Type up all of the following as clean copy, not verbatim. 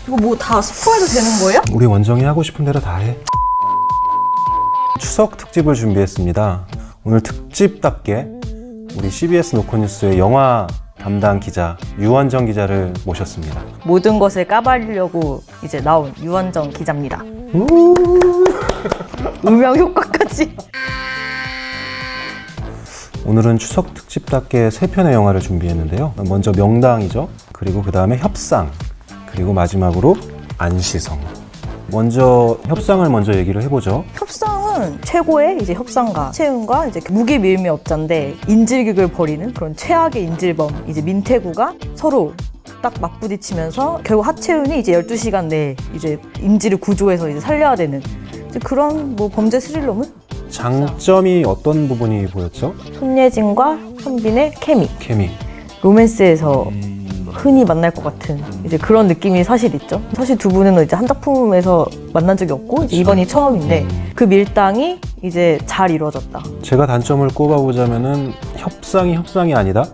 이거 뭐 다 스포해도 되는 거예요? 우리 원정이 하고 싶은 대로 다 해. 추석 특집을 준비했습니다. 오늘 특집답게 우리 CBS 노컷뉴스의 영화 담당 기자 유원정 기자를 모셨습니다. 모든 것을 까발리려고 이제 나온 유원정 기자입니다. 음영 효과까지. 오늘은 추석 특집답게 3편의 영화를 준비했는데요. 먼저 명당이죠. 그리고 그 다음에 협상, 그리고 마지막으로 안시성. 먼저 협상을 먼저 얘기를 해보죠. 협상은 최고의 이제 협상가 최은과 이제 무기밀매업자인데 인질극을 벌이는 그런 최악의 인질범 이제 민태구가 서로 딱 맞부딪히면서 결국 하채은이 이제 12시간 내에 이제 인질을 구조해서 이제 살려야 되는 이제 그런 뭐 범죄 스릴러물? 장점이 어떤 부분이 보였죠? 손예진과 현빈의 케미. 로맨스에서 흔히 만날 것 같은 이제 그런 느낌이 사실 있죠. 사실 두 분은 이제 한 작품에서 만난 적이 없고 이제 이번이 처음인데 그 밀당이 이제 잘 이루어졌다. 제가 단점을 꼽아보자면은 협상이 아니다.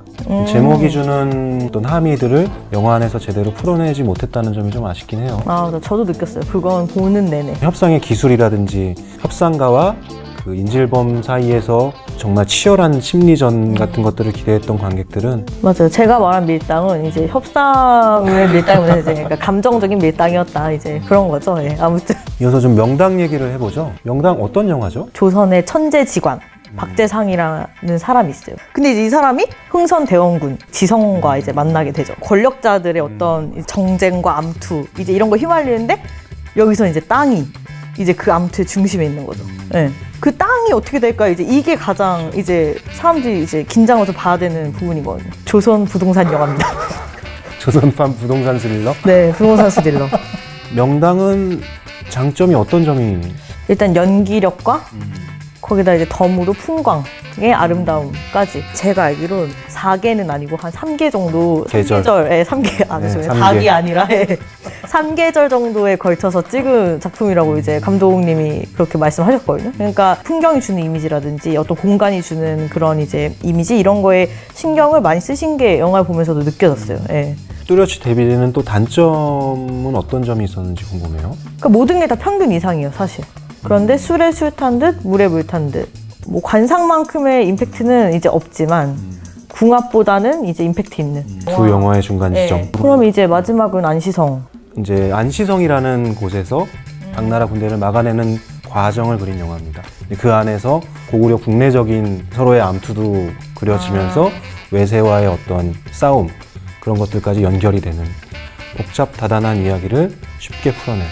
제목이 주는 어떤 함의들을 영화 안에서 제대로 풀어내지 못했다는 점이 좀 아쉽긴 해요. 저도 느꼈어요. 그건 보는 내내. 협상의 기술이라든지 협상가와 그 인질범 사이에서 정말 치열한 심리전 같은 것들을 기대했던 관객들은 맞아요. 제가 말한 밀당은 이제 협상의 밀당보다 이제 그러니까 감정적인 밀당이었다. 이제 그런 거죠. 예. 아무튼 이어서 좀 명당 얘기를 해보죠. 명당 어떤 영화죠? 조선의 천재지관 박재상이라는 사람이 있어요. 근데 이제 이 사람이 흥선대원군 지성과 이제 만나게 되죠. 권력자들의 어떤 정쟁과 암투 이제 이런 거 휘말리는데 여기서 이제 땅이 이제 그 암투의 중심에 있는 거죠. 네. 그 땅이 어떻게 될까 이제 이게 가장 이제 사람들이 이제 긴장해서 봐야 되는 부분이거든요. 조선 부동산 영화입니다. 조선판 부동산 스릴러? 네, 부동산 스릴러. 명당은 장점이 어떤 점이? 일단 연기력과 거기다 이제 덤으로 풍광의 아름다움까지. 제가 알기로는 4개는 아니고 한 3개 정도 계절. 3개 아니죠. 4개 아니라 3계절 정도에 걸쳐서 찍은 작품이라고 이제 감독님이 그렇게 말씀하셨거든요. 그러니까 풍경이 주는 이미지라든지 어떤 공간이 주는 그런 이제 이미지 이런 거에 신경을 많이 쓰신 게 영화를 보면서도 느껴졌어요. 예. 뚜렷이 대비되는 또 단점은 어떤 점이 있었는지 궁금해요. 그러니까 모든 게 다 평균 이상이에요, 사실. 그런데 술에 술 탄 듯, 물에 물 탄 듯. 뭐 관상만큼의 임팩트는 이제 없지만 궁합보다는 이제 임팩트 있는. 두 영화의 중간 지점. 네. 그럼 이제 마지막은 안시성. 이제 안시성이라는 곳에서 당나라 군대를 막아내는 과정을 그린 영화입니다. 그 안에서 고구려 국내적인 서로의 암투도 그려지면서 외세와의 어떤 싸움 그런 것들까지 연결이 되는 복잡다단한 이야기를 쉽게 풀어낸.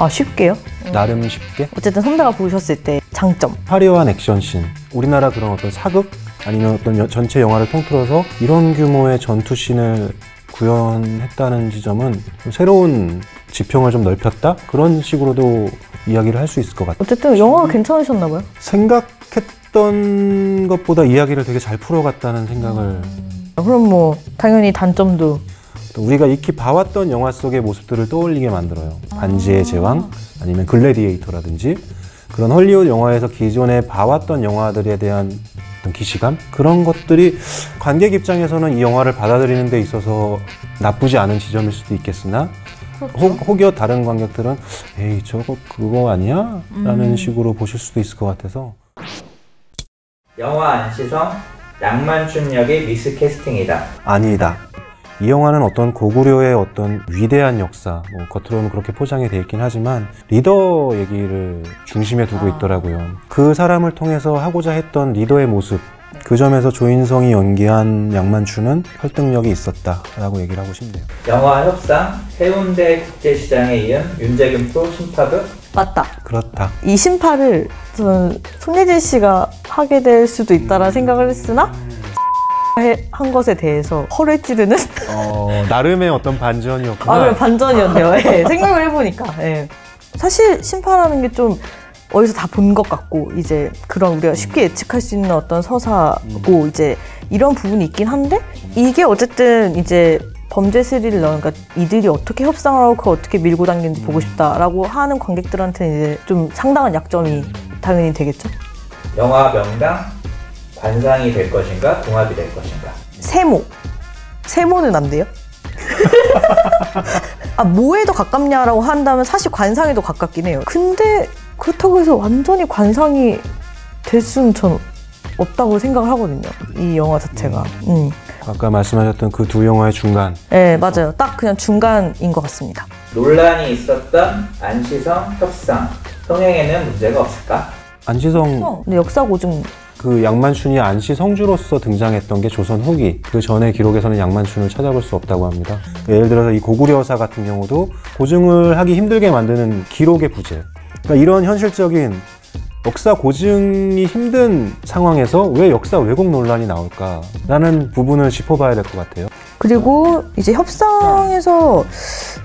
쉽게요? 나름 쉽게? 어쨌든 선배가 보셨을 때 장점. 화려한 액션씬. 우리나라 그런 어떤 사극 아니면 어떤 전체 영화를 통틀어서 이런 규모의 전투씬을 구현했다는 지점은 좀 새로운 지평을 좀 넓혔다? 그런 식으로도 이야기를 할 수 있을 것 같아요. 어쨌든 영화가 괜찮으셨나 봐요? 생각했던 것보다 이야기를 되게 잘 풀어갔다는 생각을. 그럼 뭐 당연히 단점도 우리가 익히 봐왔던 영화 속의 모습들을 떠올리게 만들어요. 반지의 제왕 아니면 글래디에이터라든지 그런 헐리우드 영화에서 기존에 봐왔던 영화들에 대한 어떤 기시감? 그런 것들이 관객 입장에서는 이 영화를 받아들이는 데 있어서 나쁘지 않은 지점일 수도 있겠으나 혹여 다른 관객들은 에이 저거 그거 아니야? 라는 식으로 보실 수도 있을 것 같아서. 영화 안시성 낭만춘 역의 미스캐스팅이다. 아니다. 이 영화는 어떤 고구려의 어떤 위대한 역사, 뭐 겉으로는 그렇게 포장이 되어 있긴 하지만 리더 얘기를 중심에 두고 있더라고요. 그 사람을 통해서 하고자 했던 리더의 모습, 그 점에서 조인성이 연기한 양만추는 설득력이 있었다라고 얘기를 하고 싶네요. 영화 협상 해운대 국제시장에 이은 윤재균 프로 심파극? 맞다. 그렇다. 이 심파를 저는 손예진 씨가 하게 될 수도 있다라는 생각을 했으나 한 것에 대해서 허를 찌르는 나름의 어떤 반전이었구나. 그래, 반전이었네요. 예, 생각을 해보니까. 예. 사실 심파라는 게 좀 어디서 다 본 것 같고 이제 그런 우리가 쉽게 예측할 수 있는 어떤 서사고 이제 이런 부분이 있긴 한데 이게 어쨌든 이제 범죄 스릴러, 그러니까 이들이 어떻게 협상을 하고 그걸 어떻게 밀고 당기는지 보고 싶다라고 하는 관객들한테는 이제 좀 상당한 약점이 당연히 되겠죠. 영화 명당 관상이 될 것인가 궁합이 될 것인가? 세모는 안 돼요? 뭐에 더 가깝냐라고 한다면 사실 관상에 더 가깝긴 해요. 근데 그렇다고 해서 완전히 관상이 될 수는 전 없다고 생각을 하거든요. 이 영화 자체가. 아까 말씀하셨던 그 두 영화의 중간. 네, 맞아요. 딱 그냥 중간인 것 같습니다. 논란이 있었던 안시성 협상 성행에는 문제가 없을까? 안시성 근데 역사 고증 그 양만춘이 안시 성주로서 등장했던 게 조선 후기. 그 전의 기록에서는 양만춘을 찾아볼 수 없다고 합니다. 예를 들어서 이 고구려사 같은 경우도 고증을 하기 힘들게 만드는 기록의 부재. 그러니까 이런 현실적인 역사 고증이 힘든 상황에서 왜 역사 왜곡 논란이 나올까라는 부분을 짚어봐야 될 것 같아요. 그리고 이제 협상에서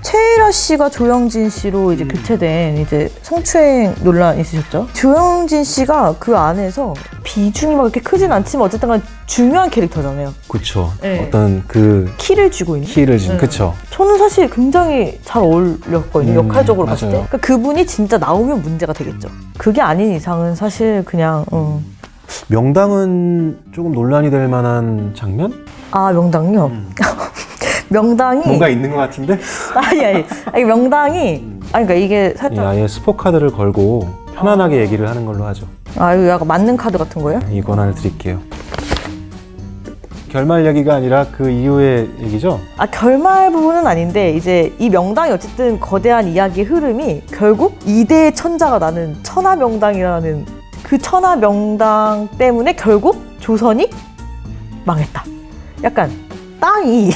최일아 씨가 조영진 씨로 이제 교체된 이제 성추행 논란 있으셨죠? 조영진 씨가 그 안에서 비중이 막 그렇게 크진 않지만 어쨌든 간 중요한 캐릭터잖아요. 그쵸. 네. 어떤 그 키를 쥐고 있는. 키를 진, 그쵸. 저는 사실 굉장히 잘 어울렸거든요. 역할적으로 봤을 때. 맞아요. 그러니까 그분이 진짜 나오면 문제가 되겠죠. 그게 아닌 이상은 사실 그냥 명당은 조금 논란이 될 만한 장면? 명당요? 명당이 뭔가 있는 것 같은데? 아니 명당이 그러니까 이게 살짝 아예 스포카드를 걸고 편안하게 얘기를 하는 걸로 하죠. 이거 약간 맞는 카드 같은 거예요? 이 권한을 드릴게요. 결말 얘기가 아니라 그 이후의 얘기죠? 결말 부분은 아닌데 이제 이 명당이 어쨌든 거대한 이야기의 흐름이 결국 이대의 천자가 나는 천하명당이라는 그 천하명당 때문에 결국 조선이 망했다. 약간 땅이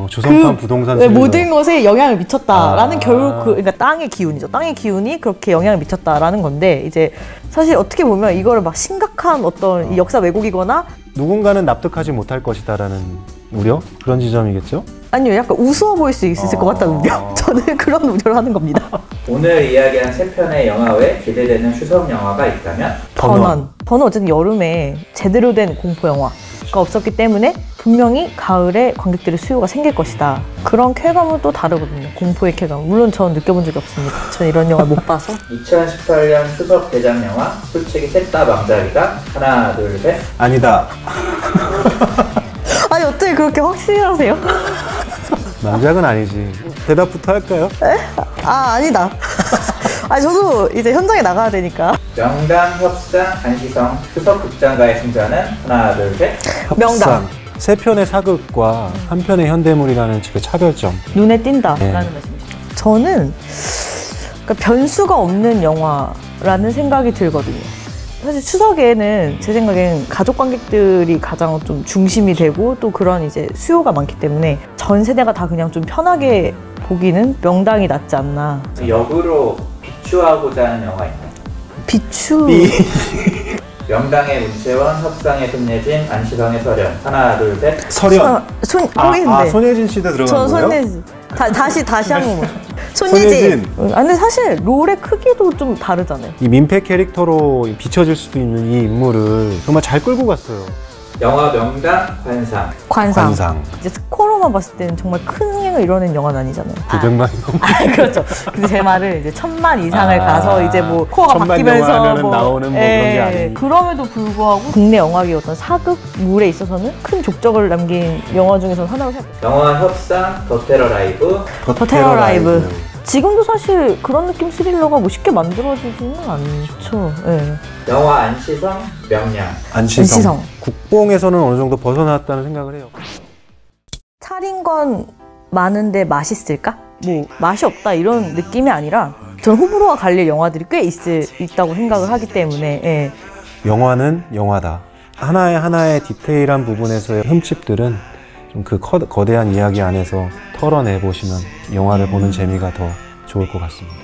조선판 부동산 모든 것에 영향을 미쳤다라는 결국 그러니까 땅의 기운이죠. 땅의 기운이 그렇게 영향을 미쳤다라는 건데 이제 사실 어떻게 보면 이거를 막 심각한 어떤 이 역사 왜곡이거나 누군가는 납득하지 못할 것이다라는 우려? 그런 지점이겠죠? 아니요, 약간 우스워 보일 수 있을 것 같다는 우려. 저는 그런 우려를 하는 겁니다. 오늘 이야기한 세 편의 영화 외에 기대되는 추석 영화가 있다면? 번원 어쨌든 여름에 제대로 된 공포 영화가 없었기 때문에 분명히 가을에 관객들의 수요가 생길 것이다. 그런 쾌감은 또 다르거든요. 공포의 쾌감. 물론 저는 느껴본 적이 없습니다. 저는 이런 영화 못 봐서. 2018년 추석 대작 영화 솔직히 셋 다 망작이다. 하나 둘 셋. 아니다. 아니 어떻게 그렇게 확실하세요? 망작은 아니지. 대답부터 할까요? 아니다. 저도 이제 현장에 나가야 되니까. 명당, 협상, 안시성, 추석 극장가의 승자는 하나 둘 셋. 명당. 세 편의 사극과 한 편의 현대물이라는 그 차별점. 눈에 띈다라는 네. 말씀이죠. 저는 그러니까 변수가 없는 영화라는 생각이 들거든요. 사실 추석에는 제 생각엔 가족 관객들이 가장 좀 중심이 되고 또 그런 이제 수요가 많기 때문에 전 세대가 다 그냥 좀 편하게 보기는 명당이 낫지 않나. 역으로 비추하고자 하는 영화 있나요? 비추. 명당의 문채원, 협상의 손예진, 안시성의 설현. 하나 둘 셋. 설현. 손예진 씨도 들어간 저 거예요? 손예진. 다시 한 번만. 손예진. 근데 사실 롤의 크기도 좀 다르잖아요. 이 민폐 캐릭터로 비춰질 수도 있는 이 인물을 정말 잘 끌고 갔어요. 영화 명당, 관상. 이제 스코어로만 봤을 때는 정말 큰 흥행을 이뤄낸 영화는 아니잖아요. 900만이 넘고. 그렇죠. 근데 제 말은 이제 1000만 이상을 가서 이제 뭐 코어가 바뀌면서 나오는 뭐 그런 게 아니에요. 그럼에도 불구하고 국내 영화계 어떤 사극물에 있어서는 큰 족적을 남긴 영화 중에서는 하나로 생각해요. 영화 협상, 더 테러 라이브. 더 테러 라이브. 지금도 사실 그런 느낌 스릴러가 뭐 쉽게 만들어지지는 않죠. 네. 영화 안시성, 명량. 안시성. 국뽕에서는 어느 정도 벗어났다는 생각을 해요. 차린 건 많은데 맛있을까? 뭐 맛이 없다 이런 느낌이 아니라 전 호불호가 갈릴 영화들이 꽤 있다고 생각을 하기 때문에 예. 영화는 영화다. 하나의 디테일한 부분에서의 흠집들은 좀 그 거대한 이야기 안에서 털어내 보시면 영화를 보는 재미가 더 좋을 것 같습니다.